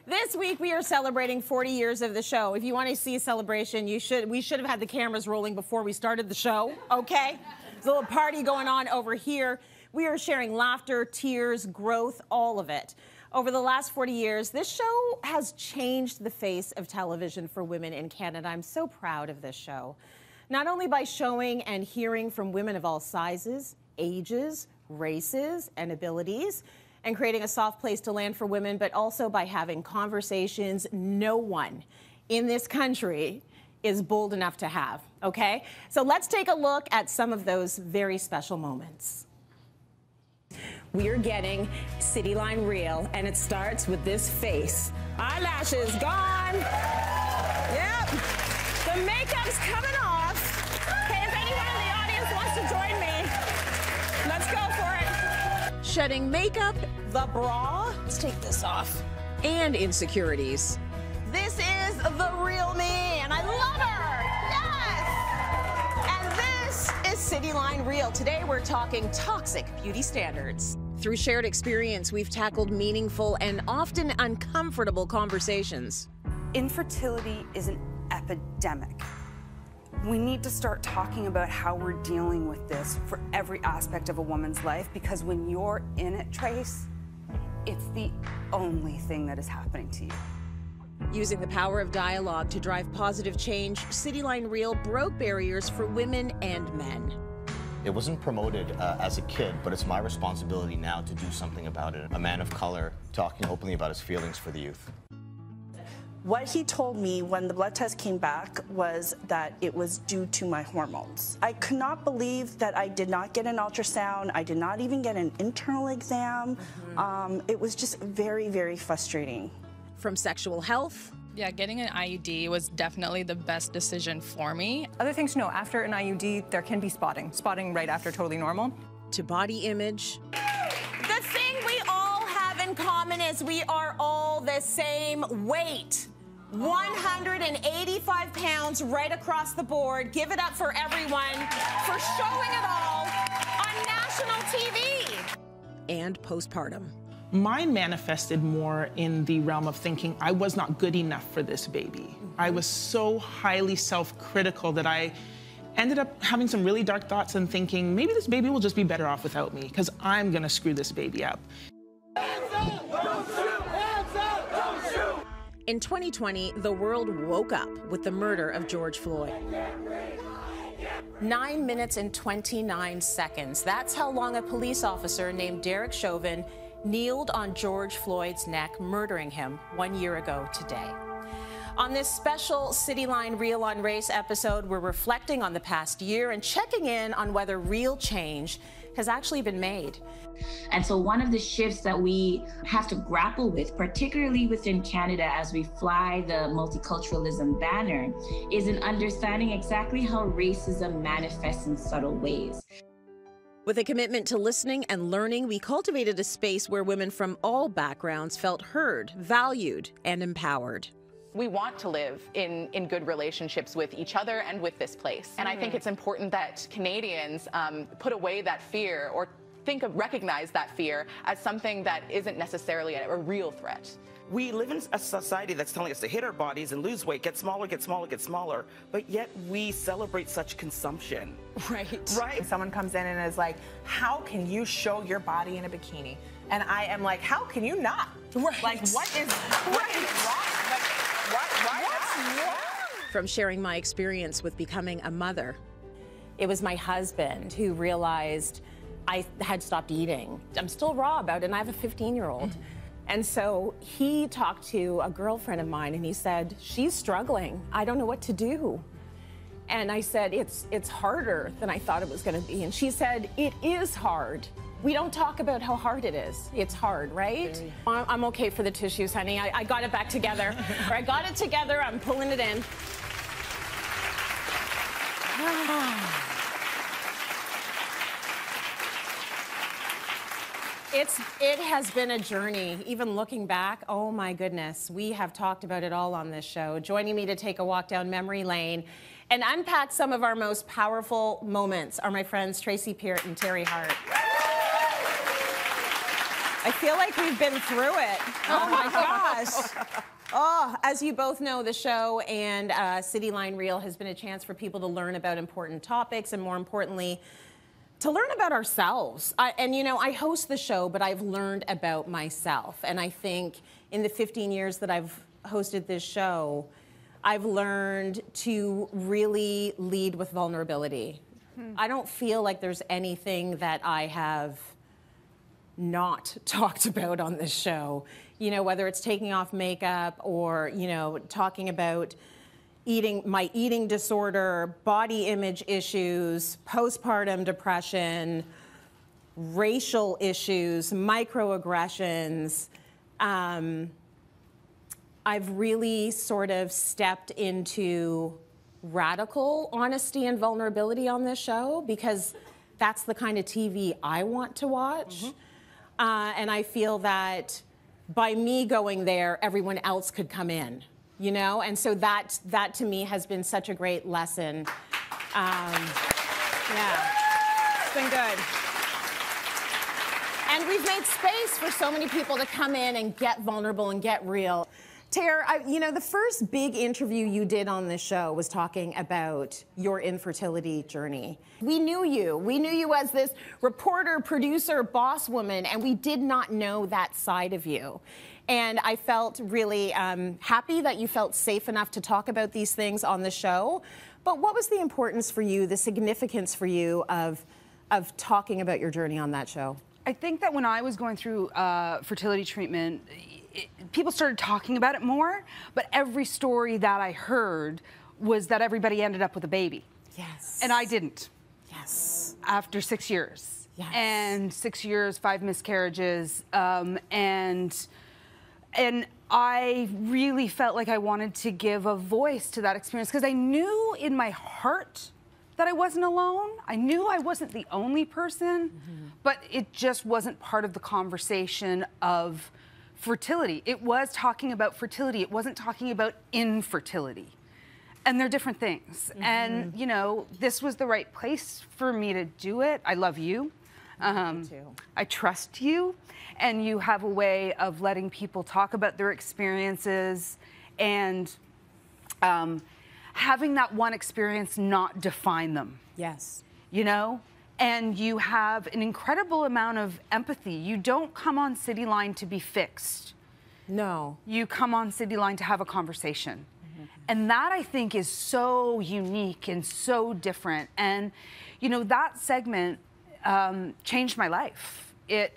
This week we are celebrating 40 years of the show. If you want to see a celebration, we should have had the cameras rolling before we started the show, okay? There's a little party going on over here. We are sharing laughter, tears, growth, all of it. Over the last 40 years, this show has changed the face of television for women in Canada. I'm so proud of this show. Not only by showing and hearing from women of all sizes, ages, races, and abilities, and creating a soft place to land for women, but also by having conversations no one in this country is bold enough to have, okay? So let's take a look at some of those very special moments. We're getting Cityline real, and it starts with this face. Eyelashes gone. Yep. The makeup's coming off. Okay, if anyone in the audience wants to join me, let's go for it. Shedding makeup, the bra, let's take this off, and insecurities. This is the real me, and I love her, yes! And this is Cityline Real. Today we're talking toxic beauty standards. Through shared experience, we've tackled meaningful and often uncomfortable conversations. Infertility is an epidemic. We need to start talking about how we're dealing with this for every aspect of a woman's life, because when you're in it, Trace, it's the only thing that is happening to you. Using the power of dialogue to drive positive change, Cityline Real broke barriers for women and men. It wasn't promoted as a kid, but it's my responsibility now to do something about it. A man of color talking openly about his feelings for the youth. What he told me when the blood test came back was that it was due to my hormones. I could not believe that I did not get an ultrasound. I did not even get an internal exam. It was just very, very frustrating. From sexual health. Yeah, getting an IUD was definitely the best decision for me. Other things to know, after an IUD, there can be spotting. Spotting right after totally normal. To body image. The thing we all have in common is we are all the same weight. 185 pounds right across the board. Give it up for everyone for showing it all on national TV. And postpartum. Mine manifested more in the realm of thinking I was not good enough for this baby. I was so highly self-critical that I ended up having some really dark thoughts and thinking maybe this baby will just be better off without me because I'm gonna screw this baby up. In 2020, the world woke up with the murder of George Floyd. 9 minutes and 29 seconds. That's how long a police officer named Derek Chauvin kneeled on George Floyd's neck, murdering him 1 year ago today. On this special Cityline Real on Race episode, we're reflecting on the past year and checking in on whether real change has actually been made. And so one of the shifts that we have to grapple with, particularly within Canada as we fly the multiculturalism banner, is an understanding exactly how racism manifests in subtle ways. With a commitment to listening and learning, we cultivated a space where women from all backgrounds felt heard, valued, and empowered. We want to live in good relationships with each other and with this place. And I think it's important that Canadians put away that fear or recognize that fear as something that isn't necessarily a real threat. We live in a society that's telling us to hit our bodies and lose weight, get smaller, get smaller, get smaller, but yet we celebrate such consumption. Right. Right. Someone comes in and is like, how can you show your body in a bikini? And I am like, how can you not? Right. Like, what is wrong? Like, what's wrong? From sharing my experience with becoming a mother, it was my husband who realized I had stopped eating. I'm still raw about it, and I have a 15-year-old. And so he talked to a girlfriend of mine, and he said, she's struggling. I don't know what to do. And I said, it's harder than I thought it was going to be. And she said, it is hard. We don't talk about how hard it is. It's hard, right? I'm okay for the tissues, honey. I got it back together. Or I got it together. I'm pulling it in. It has been a journey. Even looking back, oh my goodness, we have talked about it all on this show. Joining me to take a walk down memory lane and unpack some of our most powerful moments are my friends Tracy Peart and Teri Hart. I feel like we've been through it. Oh my gosh. Oh, as you both know, the show and Cityline Reel has been a chance for people to learn about important topics and, more importantly, to learn about ourselves. And you know, I host the show, but I've learned about myself. And I think in the 15 years that I've hosted this show, I've learned to really lead with vulnerability. I don't feel like there's anything that I have not talked about on this show. You know, whether it's taking off makeup or, you know, talking about my eating disorder, body image issues, postpartum depression, racial issues, microaggressions. I've really sort of stepped into radical honesty and vulnerability on this show because that's the kind of TV I want to watch. And I feel that by me going there, everyone else could come in, you know? And so that to me has been such a great lesson. Yeah, it's been good. And we've made space for so many people to come in and get vulnerable and get real. Teri, you know, the first big interview you did on this show was talking about your infertility journey. We knew you. We knew you as this reporter, producer, boss woman, and we did not know that side of you. And I felt really happy that you felt safe enough to talk about these things on the show. But what was the importance for you, the significance for you of talking about your journey on that show? I think that when I was going through fertility treatment, people started talking about it more, but every story that I heard was that everybody ended up with a baby. Yes. And I didn't. Yes. After 6 years. Yes. And 6 years, 5 miscarriages, and I really felt like I wanted to give a voice to that experience because I knew in my heart that I wasn't alone. I knew I wasn't the only person, but it just wasn't part of the conversation of fertility. It was talking about fertility. It wasn't talking about infertility. And they're different things. And, you know, this was the right place for me to do it. I love you. Me too. I trust you. And you have a way of letting people talk about their experiences and having that one experience not define them. Yes. You know? And you have an incredible amount of empathy. You don't come on Cityline to be fixed. No. You come on Cityline to have a conversation. And that, I think, is so unique and so different. And, you know, that segment changed my life. It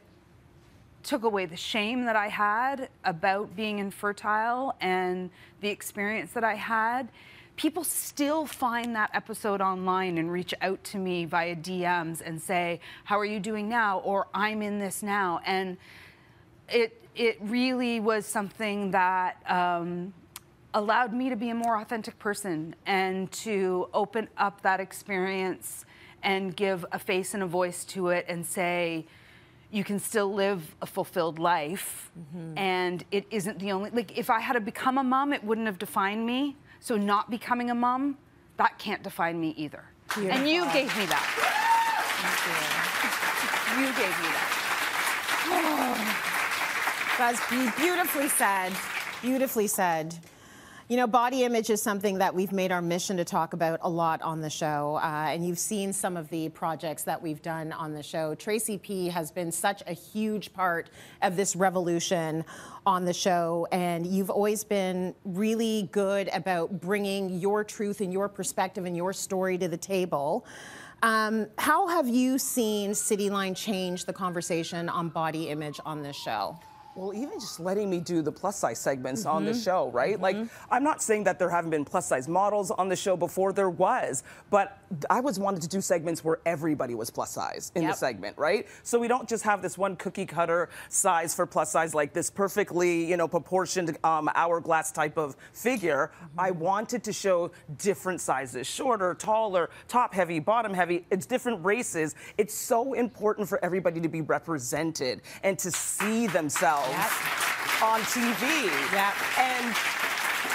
took away the shame that I had about being infertile and the experience that I had. People still find that episode online and reach out to me via DMs and say, how are you doing now? Or I'm in this now. And it really was something that allowed me to be a more authentic person and to open up that experience and give a face and a voice to it and say, you can still live a fulfilled life. And it isn't the only, like, if I had to become a mom, it wouldn't have defined me. So not becoming a mom, that can't define me either. Beautiful. And you gave me that. Thank you. You gave me that. Oh, that's beautifully said. Beautifully said. You know, body image is something that we've made our mission to talk about a lot on the show, and you've seen some of the projects that we've done on the show. Tracy P has been such a huge part of this revolution on the show, and you've always been really good about bringing your truth and your perspective and your story to the table. How have you seen Cityline change the conversation on body image on this show? Well, even just letting me do the plus size segments on the show, right? Like, I'm not saying that there haven't been plus size models on the show before, there was, but I wanted to do segments where everybody was plus size in the segment, right? So we don't just have this one cookie cutter size for plus size, like this perfectly, you know, proportioned hourglass type of figure. I wanted to show different sizes, shorter, taller, top heavy, bottom heavy. It's different races. It's so important for everybody to be represented and to see themselves on TV. And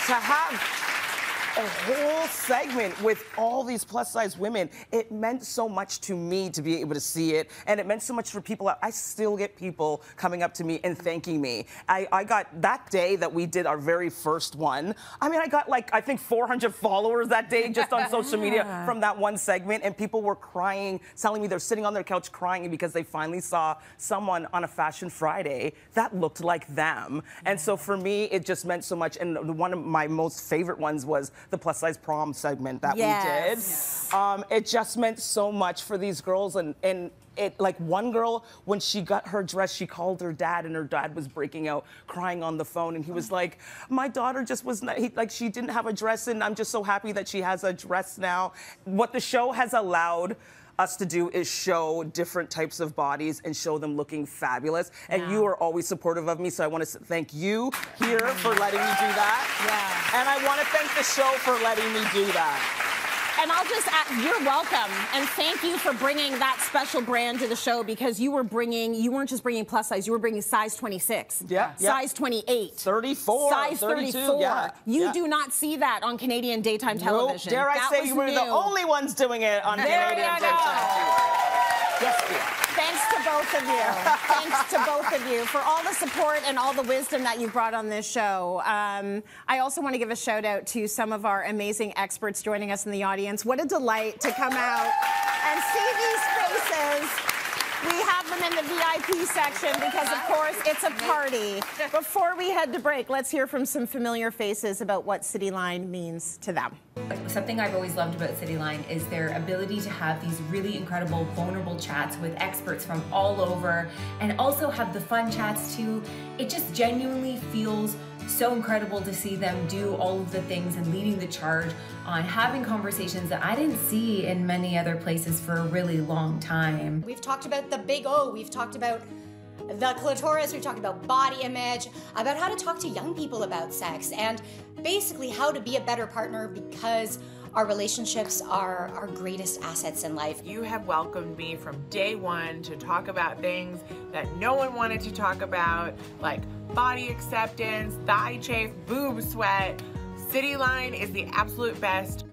to have a whole segment with all these plus-size women. It meant so much to me to be able to see it, and it meant so much for people. I still get people coming up to me and thanking me. I got, that day that we did our very first one, I mean, I got like, I think 400 followers that day just on social media from that one segment, and people were crying, telling me they're sitting on their couch crying because they finally saw someone on a Fashion Friday that looked like them. And so for me, it just meant so much. And one of my most favorite ones was the plus size prom segment that we did. It just meant so much for these girls, and it, like, one girl, when she got her dress, she called her dad, and her dad was breaking out crying on the phone, and he was like, my daughter just was not, like, she didn't have a dress, and I'm just so happy that she has a dress now. What the show has allowed us to do is show different types of bodies and show them looking fabulous. And you are always supportive of me, so I want to thank you here for letting me do that. And I want to thank the show for letting me do that. And I'll just add, you're welcome, and thank you for bringing that special brand to the show, because you weren't just bringing plus size, you were bringing size 26, size 28, 34, size 32, 34. You do not see that on Canadian daytime television. Dare I say you were the only ones doing it on Canadian daytime television. Yes, dear. Thanks to both of you. Thanks to both of you for all the support and all the wisdom that you brought on this show. I also want to give a shout out to some of our amazing experts joining us in the audience. What a delight to come out and see these faces. We have them in the VIP section because, of course, it's a party. Before we head to break, let's hear from some familiar faces about what Cityline means to them. Something I've always loved about Cityline is their ability to have these really incredible, vulnerable chats with experts from all over, and also have the fun chats too. It just genuinely feels so incredible to see them do all of the things and leading the charge on having conversations that I didn't see in many other places for a really long time. We've talked about the big O, we've talked about the clitoris, we've talked about body image, about how to talk to young people about sex, and basically how to be a better partner, because our relationships are our greatest assets in life. You have welcomed me from day one to talk about things that no one wanted to talk about, like body acceptance, thigh chafe, boob sweat. Cityline is the absolute best.